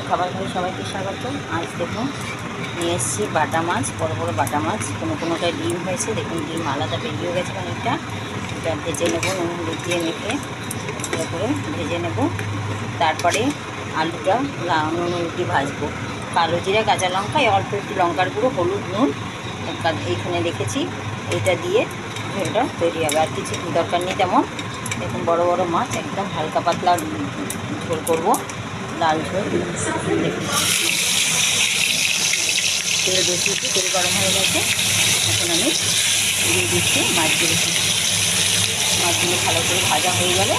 খাবার ঘরে সবাইকে স্বাগত। আজ দেখুন নিয়ে এসেছি বাটা মাছ, বড় বড় বাটা মাছ। কোনোটায় ডিম হয়েছে, দেখুন ডিম আলাদা বেরিয়ে গেছে অনেকটা। এটা ভেজে নেবো, নুন হলুদ দিয়ে মেখে করে ভেজে নেব। তারপরে আলুটা নুন হলুদ দিয়ে ভাজবো। কালো জিরা, কাঁচা লঙ্কা, অল্প একটু লঙ্কার গুঁড়ো, হলুদ, নুন এইখানে রেখেছি। এইটা দিয়ে ঝোলটা তৈরি হবে, আর কিছু দরকার নেই তেমন। দেখুন বড় বড় মাছ, একদম হালকা পাতলা ঝোল করবো, লাল ঝোল। দেখুন তেল বসিয়েছি, তেল গরম হয়ে গেছে। এখন আমি দিয়ে দিচ্ছি মাছগুলো। মাছগুলো ভালো করে ভাজা হয়ে গেলে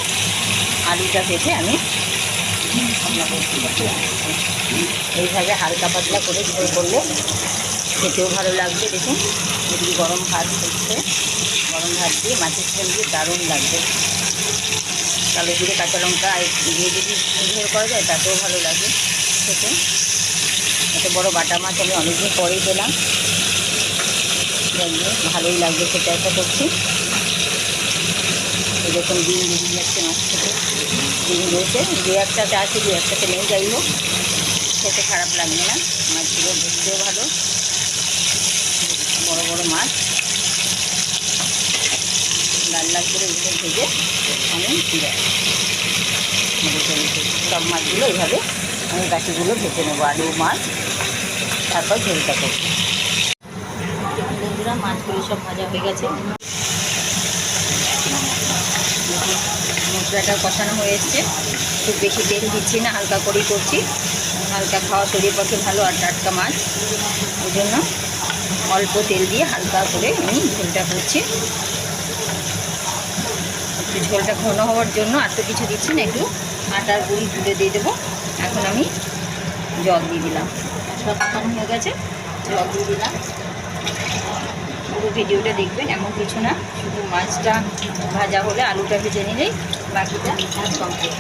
আলুটা ভেজে আমি এইভাবে হালকা পাতলা করে ঝোল করলে খেতেও ভালো লাগবে। দেখুন এদিকে গরম ভাত হচ্ছে, গরম ভাত দিয়ে মাছের ঝোল দিয়ে দারুণ লাগবে। কালো জিরে, কাঁচা লঙ্কা দিয়ে যদি ঝোল করা যায় তাতেও ভালো লাগে খেতে। এত বড় বাটা মাছ আমি অনেকদিন পরেই পেলাম, ভালোই লাগবে খেতে। আশা করছি এরকম ডিম বেরিয়ে যাচ্ছে মাছ থেকে, ডিম রয়েছে, দু একটাতে আছে, দু একটাতে নেই, যাই হোক খেতে খারাপ লাগবে না। মাছগুলো দেখতেও ভালো, বড় বড় মাছ লাল লাল করে এগুলো ভেজে আমি ফিরে সব মাছগুলো এইভাবে আমি বাকিগুলো ভেজে নেবো, আলু মাছ, তারপর ঝোলটা করবো। বন্ধুরা মাছগুলো সব ভাজা হয়ে গেছে, মশলাটা কষানো হয়ে এসছে। খুব বেশি তেল দিচ্ছি না, হালকা করেই করছি। হালকা খাওয়া শরীর পক্ষে ভালো, আর টাটকা মাছ, ওই জন্য অল্প তেল দিয়ে হালকা করে আমি ঝোলটা করছি। একটু ঝোলটা ঘন হওয়ার জন্য আর তো কিছু দিচ্ছি না, একটু আটার গুঁড়ি তুলে দিয়ে দেবো। এখন আমি জল দিয়ে দিলাম, সব কষানো হয়ে গেছে, জল দিয়ে দিলাম। পুরো ভিডিওটা দেখবেন, এমন কিছু না, শুধু মাছটা ভাজা হলে আলুটা ভেজে নিলেই বাকিটা কমপ্লিট।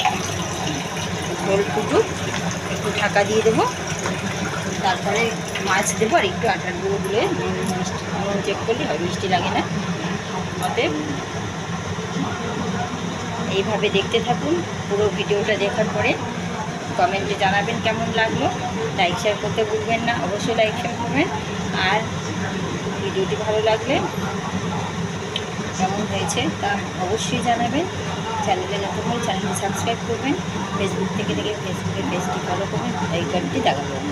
ঝোল ফুটুক, একটু ঢাকা দিয়ে দেবো, তারপরে মাছ দেবো আর একটু আটার গুঁড়ো দিলে নুন চেক করলে হয়, মিষ্টি লাগে না। অতএব এইভাবে দেখতে থাকুন। পুরো ভিডিওটা দেখার পরে কমেন্টে জানাবেন কেমন লাগলো। লাইক শেয়ার করতে ভুলবেন না, অবশ্যই লাইক শেয়ার করবেন। আর ভিডিওটি ভালো লাগলে কেমন হয়েছে তা অবশ্যই জানাবেন। চ্যানেলে নতুন হলে চ্যানেলটি সাবস্ক্রাইব করবেন। ফেসবুক থেকে দেখে ফেসবুকের পেজটি ফলো করবেন, আইকনটি দেখাবেন।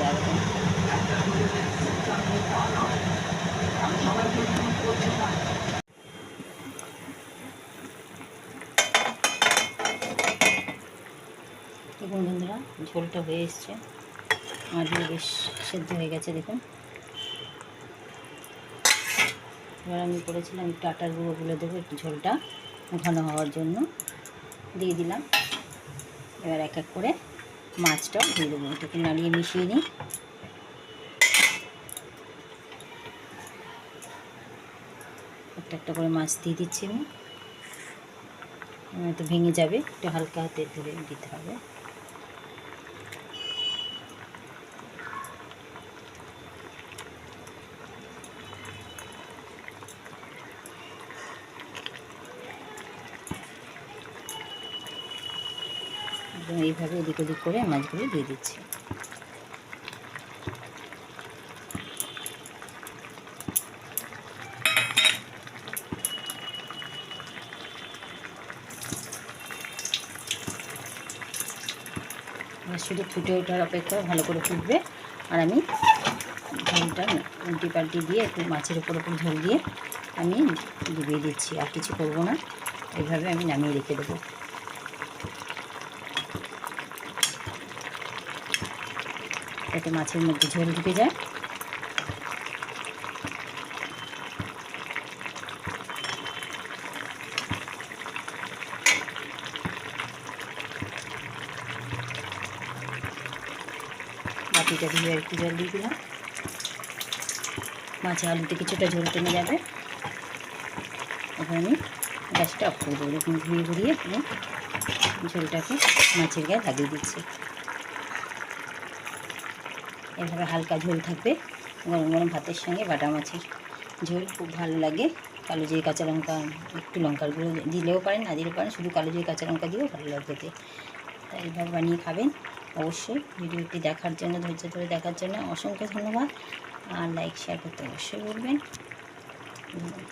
দেখুন বন্ধুরা ঝোলটা হয়ে এসছে, মাছগুলো বেশ সেদ্ধ হয়ে গেছে। দেখুন এবার আমি করেছিলাম একটু আটার গুঁড়ো গুলে দেবো, একটু ঝোলটা ঘন হওয়ার জন্য দিয়ে দিলাম। এবার এক এক করে মাছটাও দিয়ে দেবো, এটাকে নাড়িয়ে মিশিয়ে নিই। একটা একটা করে মাছ দিয়ে দিচ্ছি আমি, তো ভেঙে যাবে, একটু হালকা হাতে ধরে দিতে হবে। এইভাবে এদিক ওদিক করে মাছগুলো দিয়ে দিচ্ছি। শুধু ফুটে ওঠার অপেক্ষা, ভালো করে ফুটবে। আর আমি ঝোলটা উল্টি পাল্টি দিয়ে একটু মাছের উপর ঝোল দিয়ে আমি ডুবিয়ে দিচ্ছি, আর কিছু করবো না। এইভাবে আমি নামিয়ে রেখে দেবো, যাতে মাছের মধ্যে ঝোল ঢুকে যায়। বাটিটা দিয়ে একটু জল দিয়ে দিলাম, মাছে আলুতে কিছুটা ঝোল টেনে যাবে। এখন আমি গ্যাসটা অফ করে দেবো। এরকম ঘুরিয়ে ঘুরিয়ে আমি ঝোলটাকে মাছের গায়ে লাগিয়ে দিচ্ছি। এভাবে হালকা ঝোল থাকবে, গরম গরম ভাতের সঙ্গে বাটা মাছের ঝোল খুব ভালো লাগে। কালো জিরে, কাঁচা লঙ্কা, একটু লঙ্কার গুঁড়ো দিলেও পারেন, না দিলেও পারেন, শুধু কালো জিরে কাঁচা লঙ্কা দিয়েও ভালো লাগে খেতে। তাই এইভাবে বানিয়ে খাবেন, অবশ্যই ভিডিওটি দেখার জন্য, ধৈর্য ধরে দেখার জন্য অসংখ্য ধন্যবাদ। আর লাইক শেয়ার করতে অবশ্যই বলবেন। ধন্যবাদ।